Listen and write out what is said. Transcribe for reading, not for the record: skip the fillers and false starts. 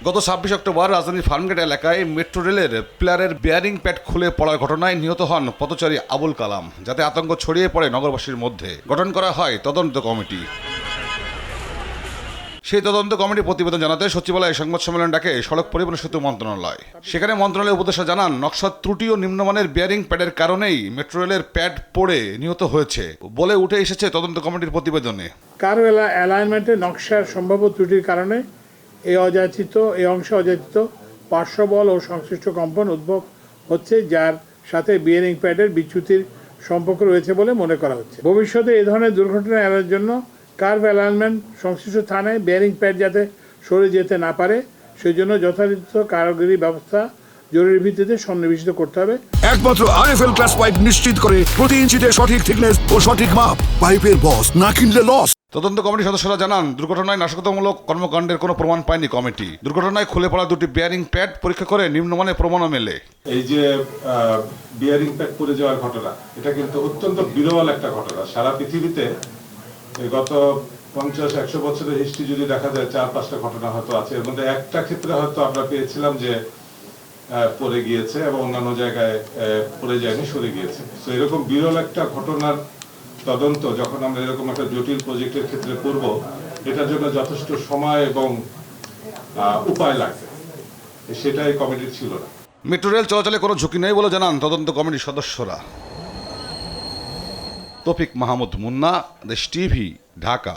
গত 26 অক্টোবর রাজধানীর ফার্মগেট এলাকায় মেট্রো রেলের পিলারের বেয়ারিং প্যাড খুলে পড়ার ঘটনায় নিহত হন পথচারী আবুল কালাম, যাতে আতঙ্ক ছড়িয়ে পড়ে নগরবাসীর মধ্যে। গঠন করা হয় তদন্ত কমিটি। সেই তদন্ত কমিটির প্রতিবেদন জানাতে সচিবালয়ে সংবাদ সম্মেলন ডাকে সড়ক পরিবহন সেতু মন্ত্রণালয়। সেখানে মন্ত্রণালয়ের উপদেষ্টা জানান, নকশার ত্রুটি ও নিম্নমানের বেয়ারিং প্যাডের কারণেই মেট্রো রেলের প্যাড পড়ে নিহত হয়েছে বলে উঠে এসেছে তদন্ত কমিটির প্রতিবেদনে। কারো অ্যালাইনমেন্টের নকশার সম্ভাব্য ত্রুটির কারণে এই অংশে অযাচিত পার্শ্ববল ও সংশ্লিষ্ট কম্পন উদ্ভব হচ্ছে, যার সাথে বিয়ারিং প্যাডের বিচ্যুতির সম্পর্ক রয়েছে বলে মনে করা হচ্ছে। ভবিষ্যতে এই ধরনের দুর্ঘটনা এড়ানোর জন্য কার্ভ অ্যালাইনমেন্ট সংশ্লিষ্ট স্থানে বিয়ারিং প্যাড যাতে সরে যেতে না পারে, সেই জন্য যথাযথ কারিগরি ব্যবস্থা জরুরি ভিত্তিতে সন্নিবেশিত করতে হবে। একমাত্র আরএফএল ক্লাস পাইপ নিশ্চিত করে প্রতি ইঞ্চিতে সঠিক থিকনেস ও সঠিক মাপ। পাইপের বস, না কিনলে লস। তদন্ত কমিটির সদস্যরা জানান, দুর্ঘটনায় নাশকতামূলক কর্মকাণ্ডের কোনো প্রমাণ পায়নি কমিটি। দুর্ঘটনায় খুলে পড়া দুটি বেয়ারিং প্যাড পরীক্ষা করে নিম্নমানের প্রমাণও মেলে। এই যে বিয়ারিং প্যাড পড়ে যাওয়ার ঘটনা, এটা কিন্তু অত্যন্ত বিরল একটা ঘটনা। সারা পৃথিবীতে গত 50-100 বছরের হিস্ট্রি যদি দেখা যায়, 4-5টা ঘটনা হয়তো আছে। এর মধ্যে একটা ক্ষেত্রে হয়তো আমরা পেয়েছিলাম যে পড়ে গিয়েছে এবং অন্যান্য জায়গায় পড়ে যায়নি, সরে গিয়েছে। তো এরকম বিরল একটা ঘটনার তদন্ত যখন আমরা এরকম একটা জটিল প্রজেক্টের ক্ষেত্রে করব, এটার জন্য যথেষ্ট সময় এবং উপায় লাগবে, সেটাই কমিটির ছিল না। মেট্রো রেল চলাচলে কোনো ঝুঁকি নেই বলে জানান তদন্ত কমিটির সদস্যরা। তৌফিক মাহমুদ মুন্না, দেশ টিভি, ঢাকা।